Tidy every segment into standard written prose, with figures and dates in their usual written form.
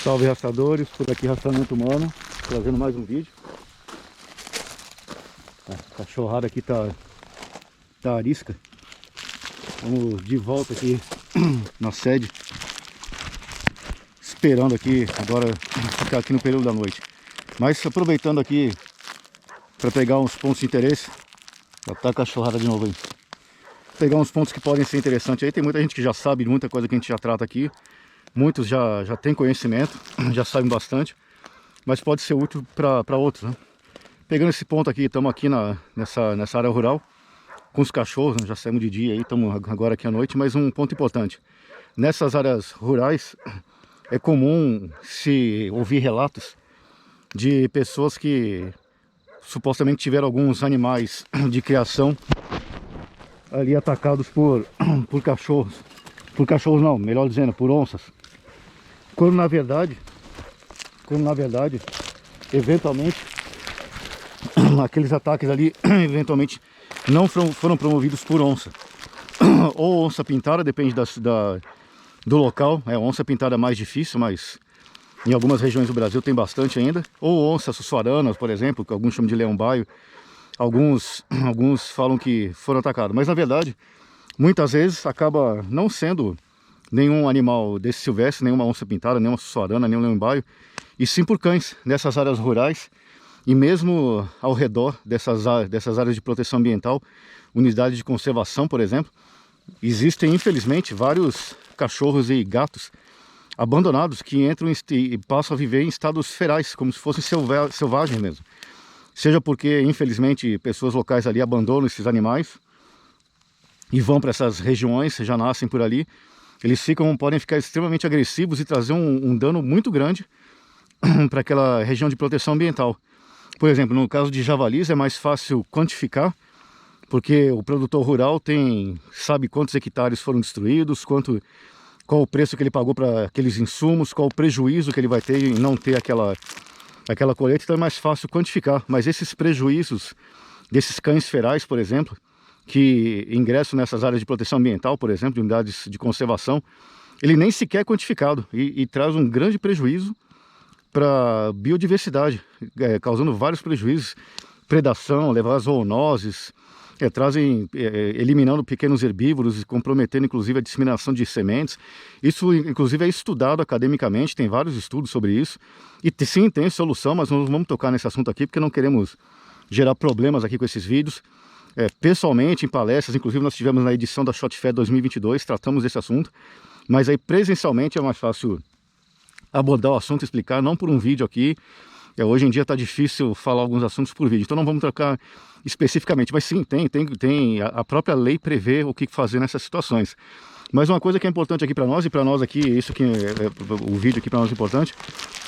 Salve rastradores, por aqui Rastramento Humano, trazendo mais um vídeo. A cachorrada aqui tá arisca. Vamos de volta aqui na sede, esperando aqui agora ficar aqui no período da noite. Mas aproveitando aqui para pegar uns pontos de interesse. Já tá a cachorrada de novo aí. Pegar uns pontos que podem ser interessantes aí. Tem muita gente que já sabe de muita coisa que a gente já trata aqui. Muitos já têm conhecimento, já sabem bastante, mas pode ser útil para outros, né? Pegando esse ponto aqui, estamos aqui nessa área rural, com os cachorros, né? Já saímos de dia aí, estamos agora aqui à noite, mas um ponto importante. Nessas áreas rurais, é comum se ouvir relatos de pessoas que supostamente tiveram alguns animais de criação ali atacados por cachorros. Por cachorros não, melhor dizendo, por onças. Quando na verdade, eventualmente, aqueles ataques ali, eventualmente, não foram promovidos por onça. Ou onça pintada, depende do local. Onça pintada é mais difícil, mas em algumas regiões do Brasil tem bastante ainda. Ou onças sussuaranas, por exemplo, que alguns chamam de leão-baio. Alguns falam que foram atacados. Mas na verdade, muitas vezes acaba não sendo nenhum animal desse silvestre, nenhuma onça pintada, nenhuma sussuarana, nenhum leão-baio, e sim por cães nessas áreas rurais. E mesmo ao redor dessas áreas de proteção ambiental, unidades de conservação, por exemplo, existem infelizmente vários cachorros e gatos abandonados que entram e passam a viver em estados ferais, como se fossem selvagens mesmo. Seja porque infelizmente pessoas locais ali abandonam esses animais e vão para essas regiões, já nascem por ali. Eles podem ficar extremamente agressivos e trazer um dano muito grande para aquela região de proteção ambiental. Por exemplo, no caso de javalis é mais fácil quantificar, porque o produtor rural sabe quantos hectares foram destruídos, qual o preço que ele pagou para aqueles insumos, qual o prejuízo que ele vai ter em não ter aquela colheita, então é mais fácil quantificar. Mas esses prejuízos desses cães ferais, por exemplo, que ingressam nessas áreas de proteção ambiental, por exemplo, de unidades de conservação, ele nem sequer é quantificado e traz um grande prejuízo para a biodiversidade, causando vários prejuízos, predação, levar zoonoses, eliminando pequenos herbívoros e comprometendo inclusive a disseminação de sementes. Isso inclusive é estudado academicamente, tem vários estudos sobre isso, e sim, tem solução, mas nós não vamos tocar nesse assunto aqui porque não queremos gerar problemas aqui com esses vídeos. Pessoalmente, em palestras, inclusive nós tivemos na edição da Shot Fair 2022, tratamos desse assunto, mas aí presencialmente é mais fácil abordar o assunto, explicar, não por um vídeo aqui. Hoje em dia está difícil falar alguns assuntos por vídeo, então não vamos trocar especificamente, mas sim, a própria lei prevê o que fazer nessas situações. Mas uma coisa que é importante aqui para nós aqui, isso que o vídeo aqui para nós é importante,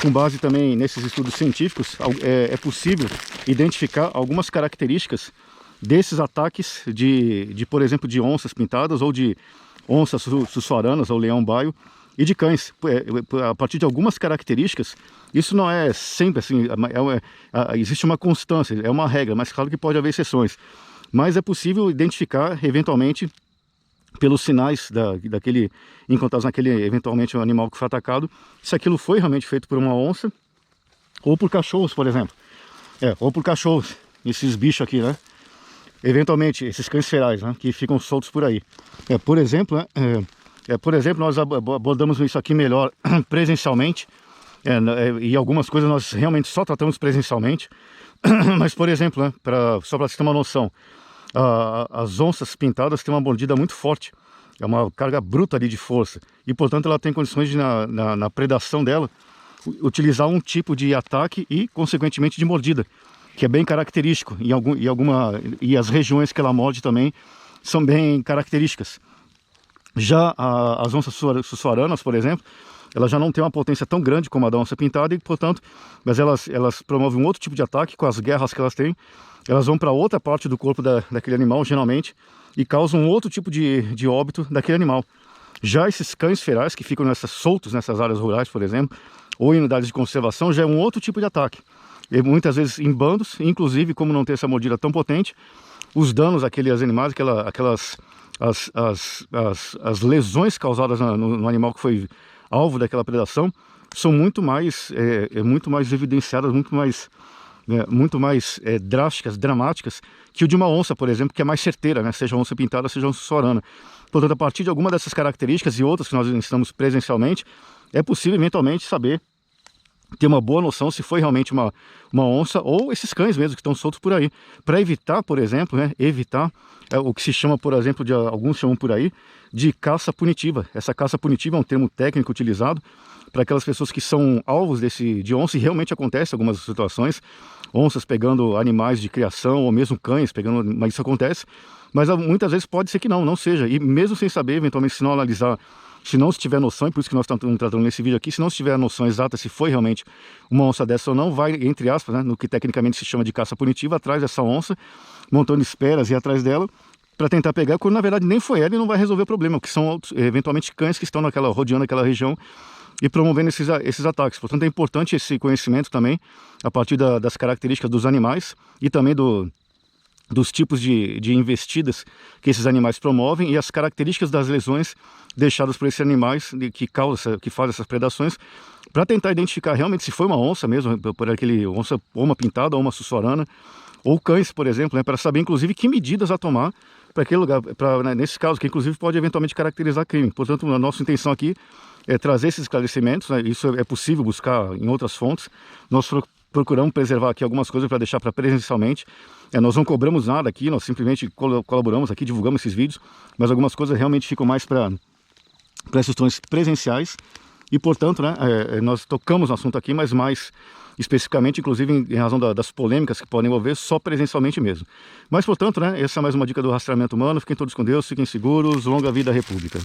com base também nesses estudos científicos, é possível identificar algumas características desses ataques por exemplo, de onças pintadas ou de onças sussuaranas ou leão-baio e de cães. A partir de algumas características, isso não é sempre assim, existe uma constância, é uma regra, mas claro que pode haver exceções. Mas é possível identificar, eventualmente, pelos sinais encontrados naquele, eventualmente, um animal que foi atacado, se aquilo foi realmente feito por uma onça ou por cachorros, por exemplo. Ou por cachorros, esses bichos aqui, né? Eventualmente, esses cães ferais, né, que ficam soltos por aí. Por exemplo, nós abordamos isso aqui melhor presencialmente, e algumas coisas nós realmente só tratamos presencialmente. Mas, por exemplo, né, só para você ter uma noção, as onças pintadas têm uma mordida muito forte, é uma carga bruta ali de força, e portanto ela tem condições de, na predação dela, utilizar um tipo de ataque e, consequentemente, de mordida, que é bem característico, e as regiões que ela morde também são bem características. Já as onças sussuaranas, por exemplo, elas já não têm uma potência tão grande como a da onça pintada, e portanto, mas elas promovem um outro tipo de ataque com as guerras que elas têm. Elas vão para outra parte do corpo daquele animal, geralmente, e causam outro tipo de óbito daquele animal. Já esses cães ferais que ficam soltos nessas áreas rurais, por exemplo, ou em unidades de conservação, já é um outro tipo de ataque. E muitas vezes em bandos, inclusive, como não tem essa mordida tão potente, os danos àqueles animais, as lesões causadas no animal que foi alvo daquela predação, são muito mais evidenciadas, muito mais drásticas, dramáticas, que o de uma onça, por exemplo, que é mais certeira, né? Seja onça pintada, seja onça suarana. Portanto, a partir de alguma dessas características e outras que nós estamos presencialmente, é possível eventualmente saber, ter uma boa noção se foi realmente uma onça ou esses cães mesmo que estão soltos por aí, para evitar, por exemplo, né, evitar o que se chama, por exemplo, alguns chamam por aí, de caça punitiva. Essa caça punitiva é um termo técnico utilizado para aquelas pessoas que são alvos de onça, e realmente acontece em algumas situações, onças pegando animais de criação, ou mesmo cães pegando, mas isso acontece, mas muitas vezes pode ser que não seja, e mesmo sem saber, eventualmente, se não analisar, se não se tiver noção, e por isso que nós estamos tratando nesse vídeo aqui, se não se tiver a noção exata se foi realmente uma onça dessa ou não, vai, entre aspas, né, no que tecnicamente se chama de caça punitiva, atrás dessa onça, montando esperas e atrás dela, para tentar pegar, quando na verdade nem foi ela e não vai resolver o problema, que são eventualmente cães que estão rodeando aquela região e promovendo esses ataques. Portanto, é importante esse conhecimento também, a partir das características dos animais e também dos tipos de investidas que esses animais promovem e as características das lesões deixadas por esses animais que fazem essas predações, para tentar identificar realmente se foi uma onça mesmo, por aquele onça ou uma pintada ou uma sussuarana, ou cães, por exemplo, né, para saber inclusive que medidas a tomar para aquele lugar, né, nesse caso, que inclusive pode eventualmente caracterizar crime. Portanto, a nossa intenção aqui é trazer esses esclarecimentos, né, isso é possível buscar em outras fontes. Nós procuramos preservar aqui algumas coisas para deixar para presencialmente. Nós não cobramos nada aqui, nós simplesmente colaboramos aqui, divulgamos esses vídeos, mas algumas coisas realmente ficam mais para questões presenciais e, portanto, né, nós tocamos no assunto aqui, mas mais especificamente, inclusive em razão das polêmicas que podem envolver, só presencialmente mesmo. Mas, portanto, né, essa é mais uma dica do rastreamento humano. Fiquem todos com Deus, fiquem seguros, longa vida à República.